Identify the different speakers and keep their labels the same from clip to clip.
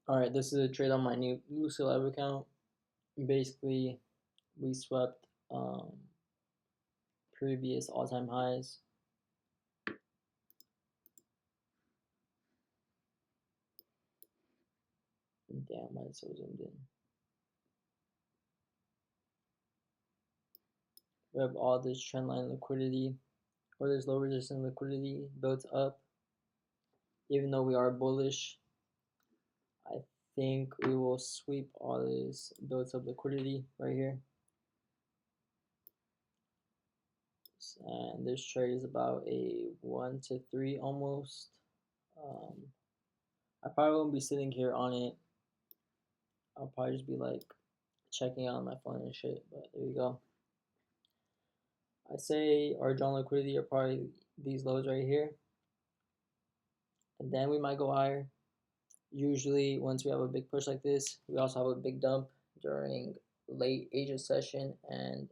Speaker 1: Alright, this is a trade on my new Lucid Live account. Basically, we swept previous all-time highs. Damn, why is so zoomed in? We have all this trendline liquidity, or this low resistance liquidity built up. Even though we are bullish, I think we will sweep all this built up liquidity right here. And this trade is about a 1 to 3 almost. I probably won't be sitting here on it. I'll probably just be like checking out on my phone and shit, but there you go. I say our drawn liquidity are probably these lows right here, and then we might go higher. Usually, once we have a big push like this, we also have a big dump during late Asia session and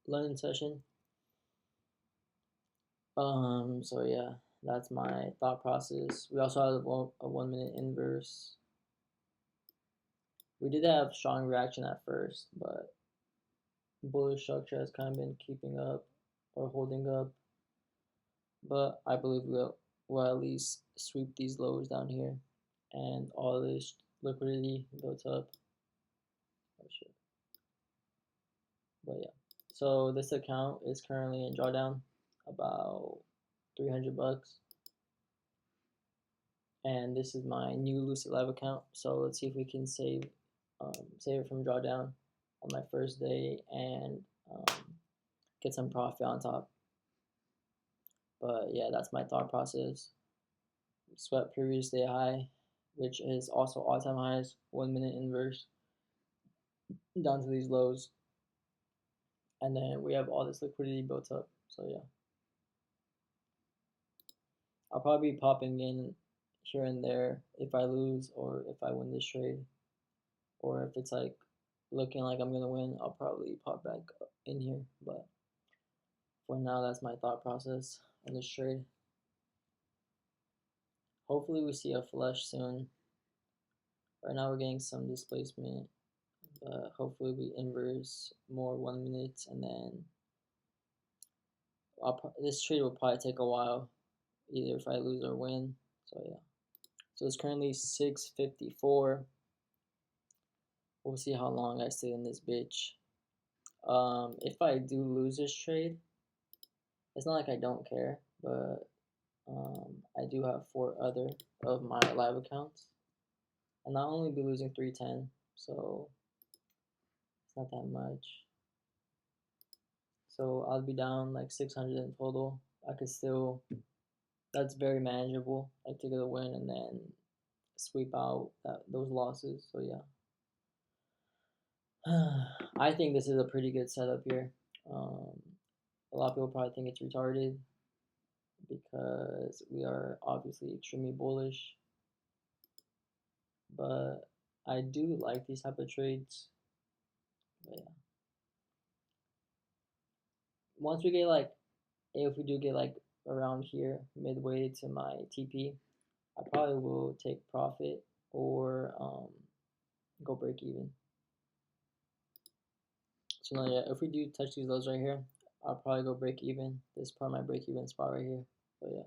Speaker 1: London session. So yeah, that's my thought process. We also have a 1 minute inverse. We did have strong reaction at first, but bullish structure has kind of been keeping up or holding up. But I believe we'll at least sweep these lows down here and all this liquidity built up. Oh shit. But yeah. So this account is currently in drawdown, about 300 bucks. And this is my new Lucid Live account. So let's see if we can save it from drawdown on my first day and get some profit on top. But yeah, that's my thought process. Swept previous day high, which is also all-time highs, 1 minute inverse down to these lows, and then we have all this liquidity built up. So yeah, I'll probably be popping in here and there if I lose or if I win this trade, or if it's like looking like I'm gonna win, I'll probably pop back in here. But for now, that's my thought process on this trade. Hopefully we see a flush soon. Right now we're getting some displacement, but hopefully we inverse more 1 minute, and then this trade will probably take a while, either if I lose or win. So yeah. So it's currently 6:54. We'll see how long I stay in this bitch. If I do lose this trade, it's not like I don't care, but I do have 4 other of my live accounts, and I'll only be losing 310, so it's not that much. So I'll be down like 600 in total. I could still, that's very manageable. Like to get a win and then sweep out those losses. So yeah. I think this is a pretty good setup here. A lot of people probably think it's retarded because we are obviously extremely bullish, but I do like these type of trades. But yeah, once we get like, if we do get like around here midway to my TP, I probably will take profit or go break even. So now, yeah, if we do touch these lows right here, I'll probably go break even. This is probably my break even spot right here. But yeah.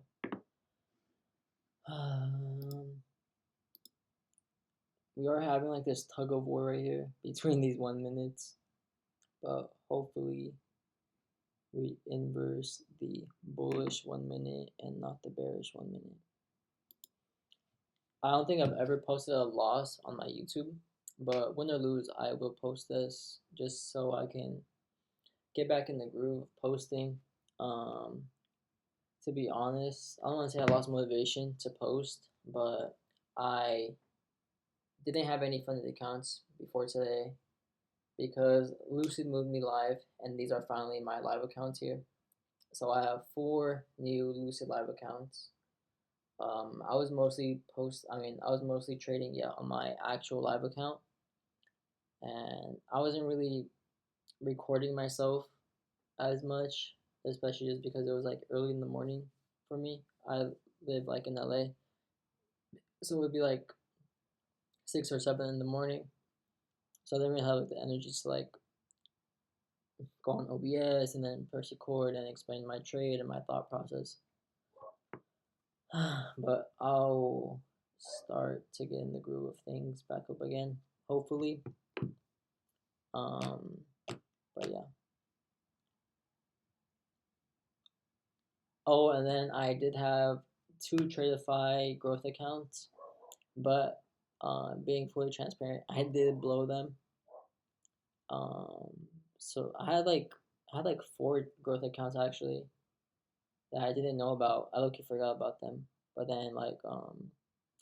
Speaker 1: We are having like this tug of war right here between these 1 minutes, but hopefully we inverse the bullish 1 minute and not the bearish 1 minute. I don't think I've ever posted a loss on my YouTube, but win or lose, I will post this just so I can get back in the groove of posting. To be honest, I don't want to say I lost motivation to post, but I didn't have any funded accounts before today because Lucid moved me live, and these are finally my live accounts here. So I have 4 new Lucid live accounts. I was mostly I was mostly trading on my actual live account, and I wasn't really recording myself as much, especially just because it was like early in the morning for me. I live like in LA, so it would be like 6 or 7 in the morning. So I didn't really have like the energy to like go on OBS and then press record and explain my trade and my thought process. But I'll start to get in the groove of things back up again, hopefully. Um, but yeah. Oh, and then I did have 2 Tradeify growth accounts, but being fully transparent, I did blow them. Um, so I had like 4 growth accounts actually that I didn't know about. I low-key forgot about them, but then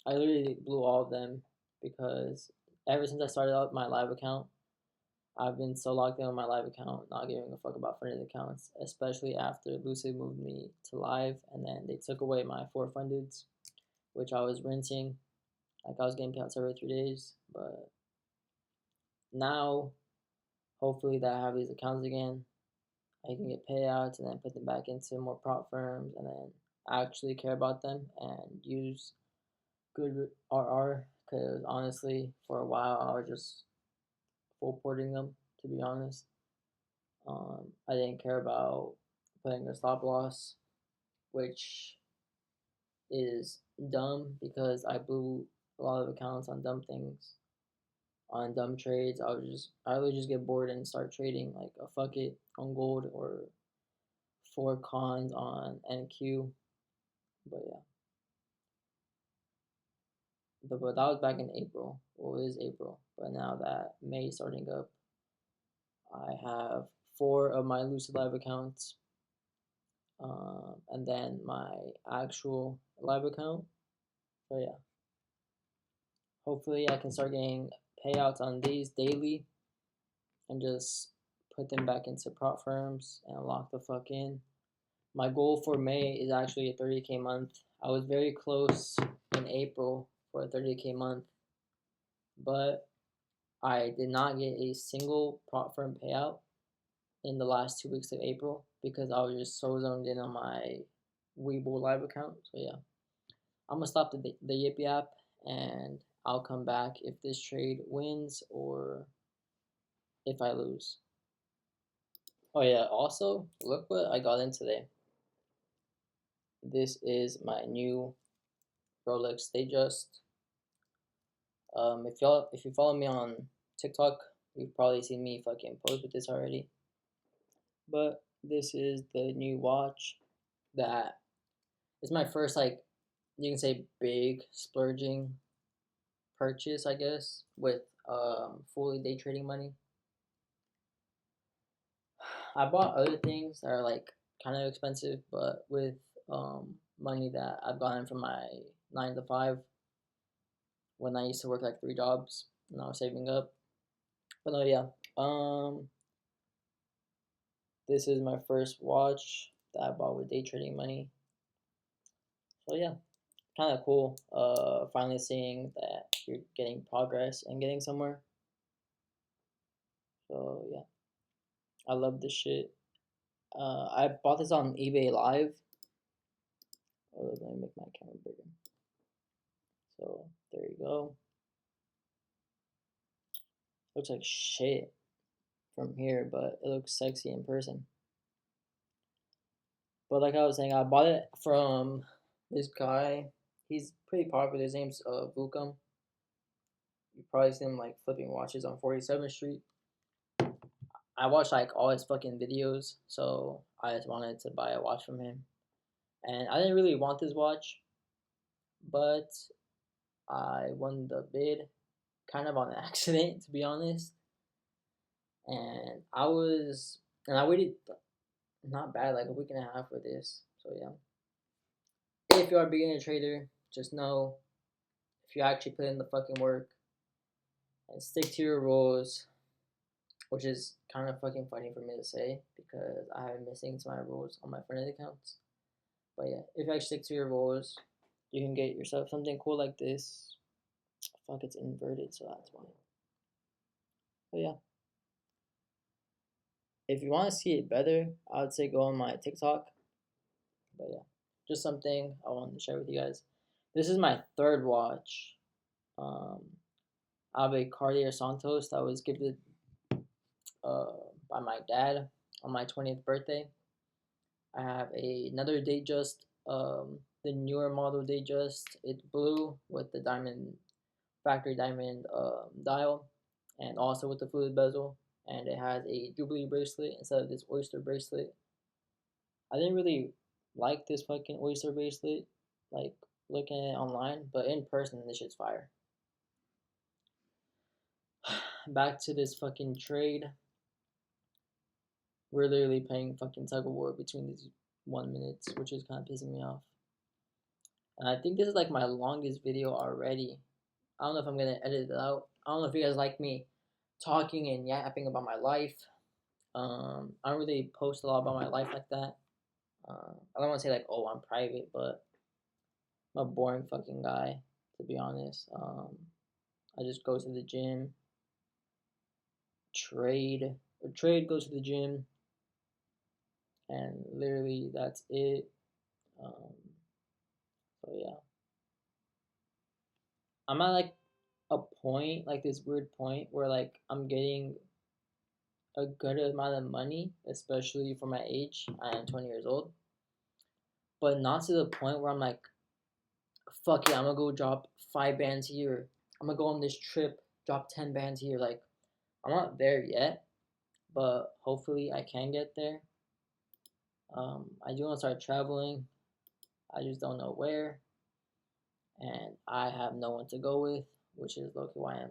Speaker 1: I literally blew all of them because ever since I started out my live account, I've been so locked in on my live account, not giving a fuck about funded accounts, especially after Lucid moved me to live and then they took away my 4 fundeds, which I was renting. Like I was getting payouts every 3 days, but now hopefully that I have these accounts again, I can get payouts and then put them back into more prop firms and then actually care about them and use good RR. Because honestly, for a while I was just full porting them. To be honest, I didn't care about putting a stop loss, which is dumb because I blew a lot of accounts on dumb things, on dumb trades. I would just get bored and start trading like a fuck it on gold or 4 cons on NQ. But yeah, but that was back in April. Well, it is April, but now that May is starting up, I have 4 of my Lucid Live accounts, and then my actual live account. So yeah, hopefully I can start getting payouts on these daily and just put them back into prop firms and lock the fuck in. My goal for May is actually a 30K month. I was very close in April for a 30K month, but I did not get a single prop firm payout in the last 2 weeks of April because I was just so zoned in on my Webull live account. So yeah, I'm gonna stop the Yippee app and I'll come back if this trade wins or if I lose. Oh yeah, also look what I got in today. This is my new Rolex Datejust. If you follow me on TikTok, you've probably seen me fucking post with this already. But this is the new watch that is my first like you can say big splurging purchase, I guess, with fully day trading money. I bought other things that are like kind of expensive, but with money that I've gotten from my 9 to 5 when I used to work like 3 jobs and I was saving up. But no, yeah. This is my first watch that I bought with day trading money. So yeah, kind of cool. Finally seeing that you're getting progress and getting somewhere. So yeah, I love this shit. I bought this on eBay Live. Oh, let me make my camera bigger. So there you go. Looks like shit from here, but it looks sexy in person. But like I was saying, I bought it from this guy. He's pretty popular. His name's Vucom. You probably seen him like flipping watches on 47th Street. I watched like all his fucking videos, so I just wanted to buy a watch from him. And I didn't really want this watch, but I won the bid kind of on accident, to be honest. And I waited not bad, like a week and a half for this. So yeah. If you are a beginner trader, just know if you actually put in the fucking work and stick to your rules, which is kind of fucking funny for me to say because I have been missing to my rules on my friendly accounts. But yeah, if you actually stick to your rules, you can get yourself something cool like this. Fuck, it's inverted, so that's why. But yeah, if you want to see it better, I would say go on my TikTok. But yeah, just something I wanted to share with you guys. This is my third watch. Um, I have a Cartier Santos that was gifted by my dad on my 20th birthday. I have another Datejust, the newer model Datejust. It's blue with the diamond factory diamond dial, and also with the fluted bezel. And it has a Jubilee bracelet instead of this oyster bracelet. I didn't really like this fucking oyster bracelet, like looking at it online, but in person, this shit's fire. Back to this fucking trade. We're literally playing fucking tug of war between these 1 minutes, which is kind of pissing me off. And I think this is like my longest video already. I don't know if I'm gonna edit it out. I don't know if you guys like me talking and yapping about my life. I don't really post a lot about my life like that. I don't want to say like, oh, I'm private, but I'm a boring fucking guy, to be honest. I just go to the gym, trade, go to the gym, and literally that's it. So yeah, I'm at like a point, like this weird point where like I'm getting a good amount of money, especially for my age. I am 20 years old, but not to the point where I'm like, fuck it, I'm gonna go drop 5 bands here. I'm gonna go on this trip, drop 10 bands here. Like, I'm not there yet, but hopefully I can get there. I do want to start traveling. I just don't know where, and I have no one to go with, which is low-key why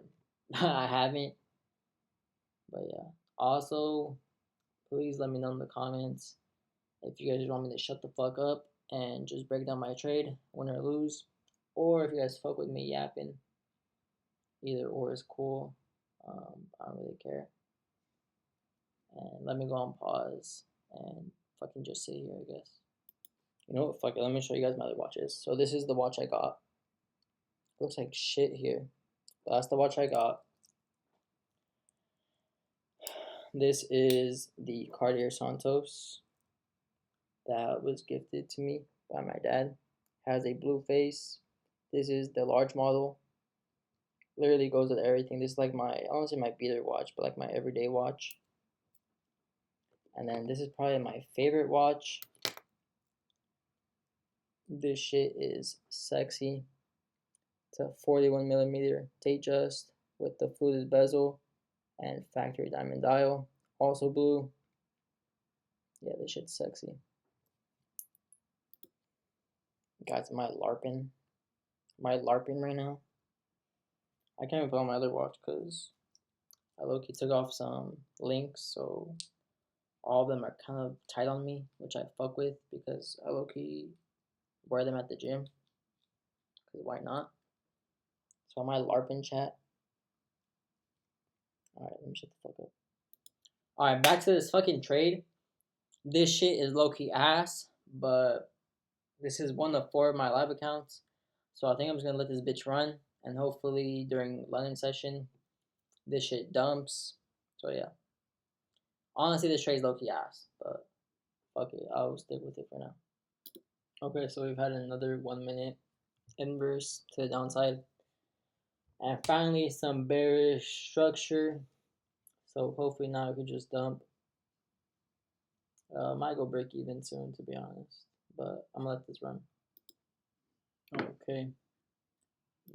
Speaker 1: I haven't. But yeah. Also, please let me know in the comments if you guys want me to shut the fuck up and just break down my trade, win or lose, or if you guys fuck with me yapping. Either or is cool. I don't really care. And let me go on pause and fucking just sit here, I guess. You know what? Fuck it. Let me show you guys my other watches. So this is the watch I got. Looks like shit here, but that's the watch I got. This is the Cartier Santos that was gifted to me by my dad. Has a blue face. This is the large model. Literally goes with everything. This is like my, I don't say my beater watch, but like my everyday watch. And then this is probably my favorite watch. This shit is sexy. It's a 41mm Datejust with the fluted bezel and factory diamond dial. Also blue. Yeah, this shit's sexy. Guys, am I LARPing? Am I LARPing right now? I can't even put on my other watch because I low-key took off some links, so all of them are kind of tight on me, which I fuck with because I low-key wear them at the gym. Because why not? So am I LARPing, chat? Alright, let me shut the fuck up. Alright, back to this fucking trade. This shit is low-key ass, but this is one of 4 of my live accounts. So I think I'm just gonna let this bitch run, and hopefully during London session, this shit dumps. So yeah. Honestly, this trade's low-key ass, but fuck it, I'll stick with it for now. Okay, so we've had another 1 minute inverse to the downside. And finally, some bearish structure. So hopefully now we can just dump. Might go break even soon, to be honest. But I'm gonna let this run. Okay.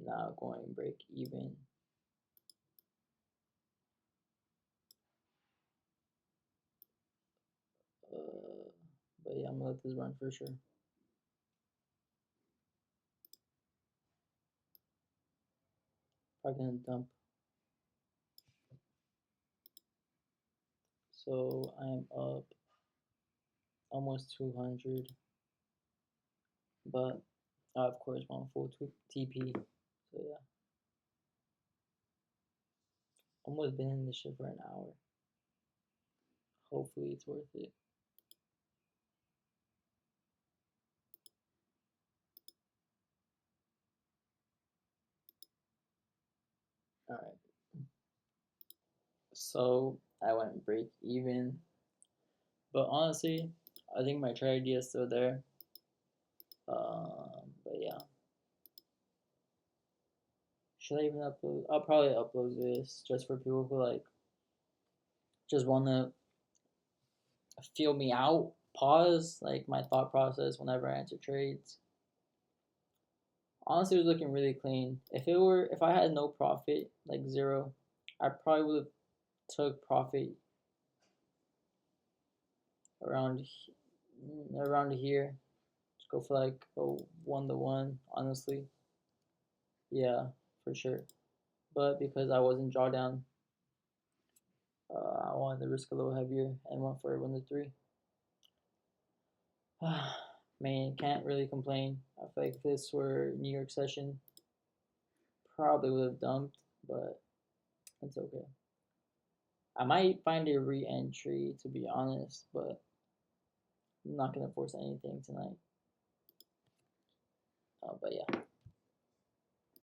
Speaker 1: Now going break even. But yeah, I'm gonna let this run for sure. Probably gonna dump. So I'm up almost 200, but I of course want full TP. So yeah, almost been in this shit for an hour. Hopefully it's worth it. All right. So I went break even, but honestly, I think my trade idea is still there. But yeah, Should I even upload? I'll probably upload this just for people who like just want to feel me out, pause like my thought process whenever I answer trades. Honestly, it was looking really clean. If I had no profit, like zero, I probably would have took profit around around here. Just go for like a 1 to 1. Honestly, yeah, for sure. But because I wasn't drawdown, I wanted to risk a little heavier and went for a 1 to 3. Man, can't really complain. I feel like if this were New York session, probably would have dumped, but it's okay. I might find a re-entry to be honest, but I'm not gonna force anything tonight. But yeah.